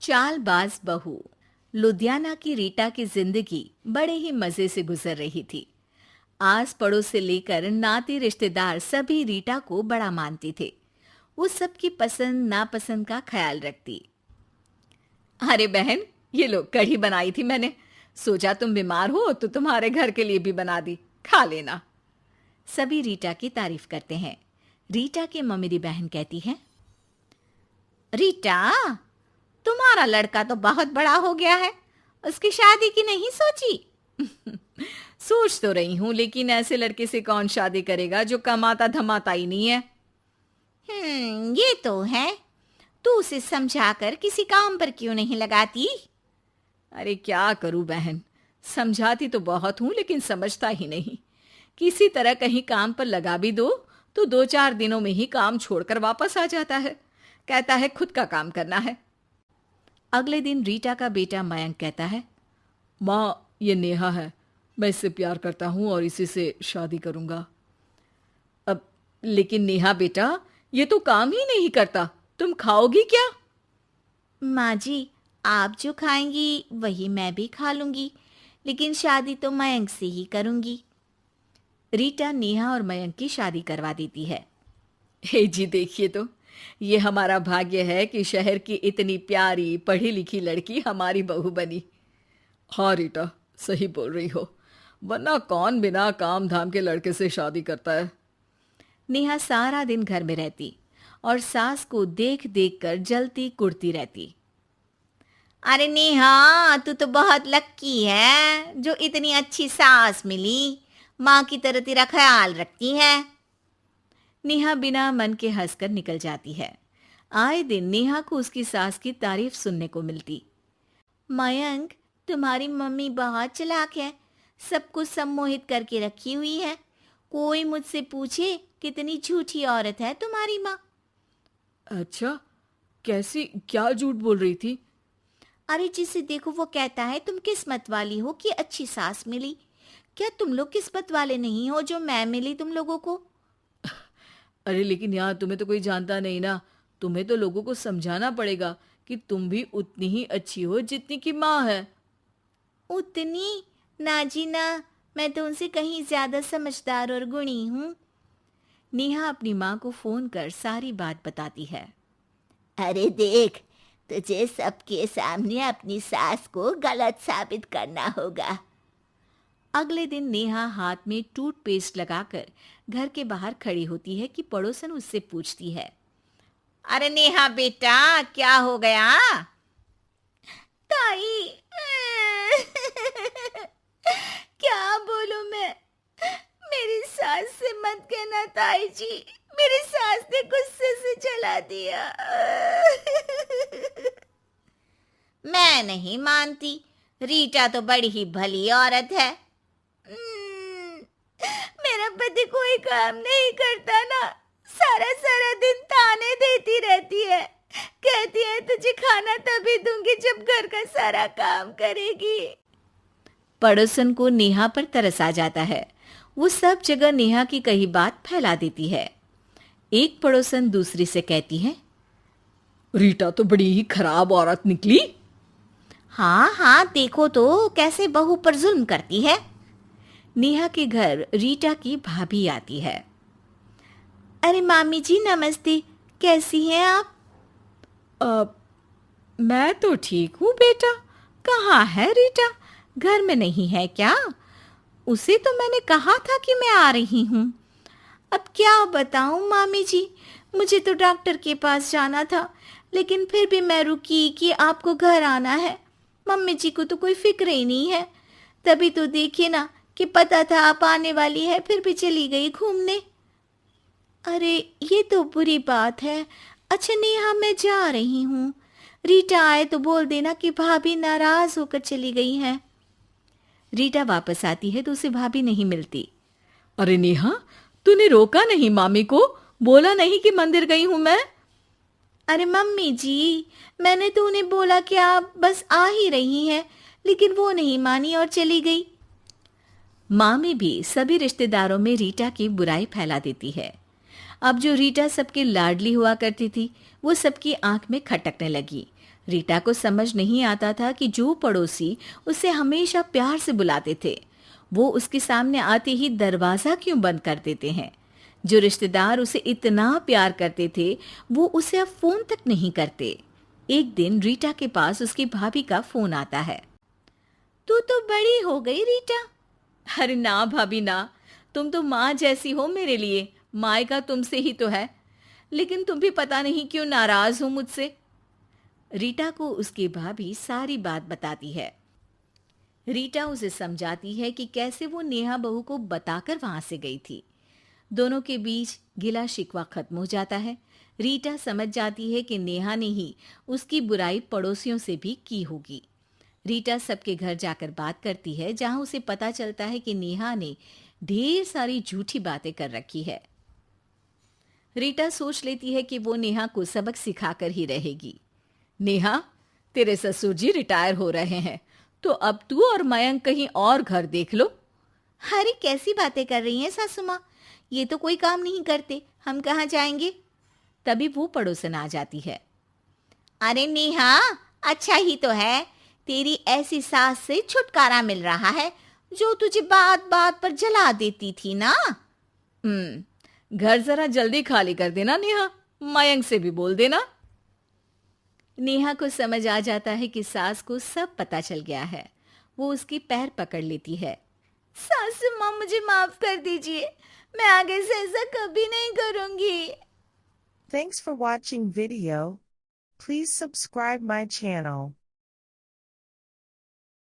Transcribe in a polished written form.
चालबाज बहू। लुधियाना की रीटा की जिंदगी बड़े ही मजे से गुजर रही थी। आस पड़ोस से लेकर नाती रिश्तेदार सभी रीटा को बड़ा मानते थे। वो सबकी पसंद नापसंद का ख्याल रखती। अरे बहन, ये लो कढ़ी बनाई थी मैंने। सोचा तुम बीमार हो तो तुम्हारे घर के लिए भी बना दी, खा लेना। सभी रीटा की तारीफ करते हैं। रीटा की ममेरी बहन कहती है, रीटा, तुम्हारा लड़का तो बहुत बड़ा हो गया है, उसकी शादी की नहीं सोची? सोच तो रही हूं, लेकिन ऐसे लड़के से कौन शादी करेगा जो कमाता धमाता ही नहीं है। ये तो है। तू उसे समझाकर किसी काम पर क्यों नहीं लगाती? अरे क्या करूं बहन, समझाती तो बहुत हूं लेकिन समझता ही नहीं। किसी तरह कहीं काम पर लगा भी दो तो 2-4 दिनों में ही काम छोड़कर वापस आ जाता है। कहता है खुद का काम करना है। अगले दिन रीटा का बेटा मयंक कहता है, माँ, ये नेहा है, मैं इससे प्यार करता हूँ और इसी से शादी करूंगा। अब लेकिन नेहा बेटा, ये तो काम ही नहीं करता, तुम खाओगी क्या? माँ जी, आप जो खाएंगी वही मैं भी खा लूंगी, लेकिन शादी तो मयंक से ही करूंगी। रीटा नेहा और मयंक की शादी करवा देती है। हे जी, देखिए तो, ये हमारा भाग्य है कि शहर की इतनी प्यारी पढ़ी लिखी लड़की हमारी बहू बनी। हाँ रीटा, सही बोल रही हो, वरना कौन बिना काम धाम के लड़के से शादी करता है। नेहा सारा दिन घर में रहती और सास को देख देख कर जलती कुड़ती रहती। अरे नेहा, तू तो बहुत लक्की है जो इतनी अच्छी सास मिली, माँ की तरह तेरा ख्याल रखती है। नेहा बिना मन के हंसकर निकल जाती है। आए दिन नेहा को उसकी सास की तारीफ सुनने को मिलती। मयंक, तुम्हारी मम्मी बहुत चालाक है, सबको सम्मोहित करके रखी हुई है। कोई मुझसे पूछे कितनी झूठी औरत है तुम्हारी माँ। अच्छा, कैसी, क्या झूठ बोल रही थी? अरे जिसे देखो वो कहता है तुम किस्मत वाली हो कि अच्छी सास मिली। क्या तुम लोग किस्मत वाले नहीं हो जो मैं मिली तुम लोगों को? अरे लेकिन यार, तुम्हें तो कोई जानता नहीं ना। तुम्हें तो लोगों को समझाना पड़ेगा कि तुम भी उतनी ही अच्छी हो जितनी की माँ है। उतनी? ना जी ना, मैं तो उनसे कहीं ज्यादा समझदार और गुणी हूँ। नेहा अपनी माँ को फोन कर सारी बात बताती है। अरे देख, तुझे सबके सामने अपनी सास को गलत साबित करना होगा। अगले दिन नेहा हाथ में टूथपेस्ट लगाकर घर के बाहर खड़ी होती है कि पड़ोसन उससे पूछती है, अरे नेहा बेटा, क्या हो गया? ताई, क्या बोलूं मैं? मेरी सास से मत कहना ताई जी, मेरी सास ने गुस्से से जला दिया। मैं नहीं मानती, रीटा तो बड़ी ही भली औरत है। मेरा पति कोई काम नहीं करता ना, सारा सारा दिन ताने देती रहती है, कहती है तुझे खाना तभी दूंगी जब घर का सारा काम करेगी। पड़ोसन को नेहा पर तरस आ जाता है। वो सब जगह नेहा की कही बात फैला देती है। एक पड़ोसन दूसरी से कहती है, रीटा तो बड़ी ही खराब औरत निकली। हाँ हाँ, देखो तो कैसे बहू पर जुल्म करती है। नेहा के घर रीटा की भाभी आती है। अरे मामी जी नमस्ते, कैसी हैं आप? मैं तो ठीक हूँ बेटा। कहाँ है रीटा? घर में नहीं है क्या? उसे तो मैंने कहा था कि मैं आ रही हूँ। अब क्या बताऊँ मामी जी, मुझे तो डॉक्टर के पास जाना था, लेकिन फिर भी मैं रुकी कि आपको घर आना है। मम्मी जी को तो कोई फिक्र ही नहीं है। तभी तो देखिए ना कि पता था आप आने वाली है, फिर भी चली गई घूमने। अरे ये तो बुरी बात है। अच्छा नेहा, मैं जा रही हूँ। रीटा आए तो बोल देना कि भाभी नाराज होकर चली गई हैं। रीटा वापस आती है तो उसे भाभी नहीं मिलती। अरे नेहा, तूने रोका नहीं मामी को? बोला नहीं कि मंदिर गई हूं मैं? अरे मम्मी जी, मैंने तो उन्हें बोला कि आप बस आ ही रही हैं, लेकिन वो नहीं मानी और चली गई। मामी भी सभी रिश्तेदारों में रीटा की बुराई फैला देती है। अब जो रीटा सबकी लाडली हुआ करती थी, वो सबकी आंख में खटकने लगी। रीटा को समझ नहीं आता था कि जो पड़ोसी उसे हमेशा प्यार से बुलाते थे, वो उसके सामने आते ही दरवाजा क्यों बंद कर देते हैं। जो रिश्तेदार उसे इतना प्यार करते थे, वो उसे अब फोन तक नहीं करते। एक दिन रीटा के पास उसकी भाभी का फोन आता है। तू तो बड़ी हो गई रीटा। अरे ना भाभी ना, तुम तो माँ जैसी हो मेरे लिए, मायका तुमसे ही तो है। लेकिन तुम भी पता नहीं क्यों नाराज हो मुझसे। रीटा को उसकी भाभी सारी बात बताती है। रीटा उसे समझाती है कि कैसे वो नेहा बहू को बताकर वहां से गई थी। दोनों के बीच गिला शिकवा खत्म हो जाता है। रीटा समझ जाती है कि नेहा ने ही उसकी बुराई पड़ोसियों से भी की होगी। रीटा सबके घर जाकर बात करती है, जहां उसे पता चलता है कि नेहा ने ढेर सारी झूठी बातें कर रखी है। रीटा सोच लेती है कि वो नेहा को सबक सिखाकर ही रहेगी। नेहा, तेरे ससुर जी रिटायर हो रहे हैं, तो अब तू और मयंक कहीं और घर देख लो। अरे कैसी बातें कर रही हैं सासू माँ, ये तो कोई काम नहीं करते, हम कहाँ जाएंगे। तभी वो पड़ोसन आ जाती है। अरे नेहा, अच्छा ही तो है, तेरी ऐसी सास से छुटकारा मिल रहा है जो तुझे बात बात पर जला देती थी ना। घर जरा जल्दी खाली कर देना नेहा, मयंक से भी बोल देना। नेहा को समझ आ जाता है कि सास को सब पता चल गया है। वो उसकी पैर पकड़ लेती है। सासू माँ, मुझे माफ कर दीजिए, मैं आगे से ऐसा कभी नहीं करूंगी। Thanks for watching video. Please subscribe my channel.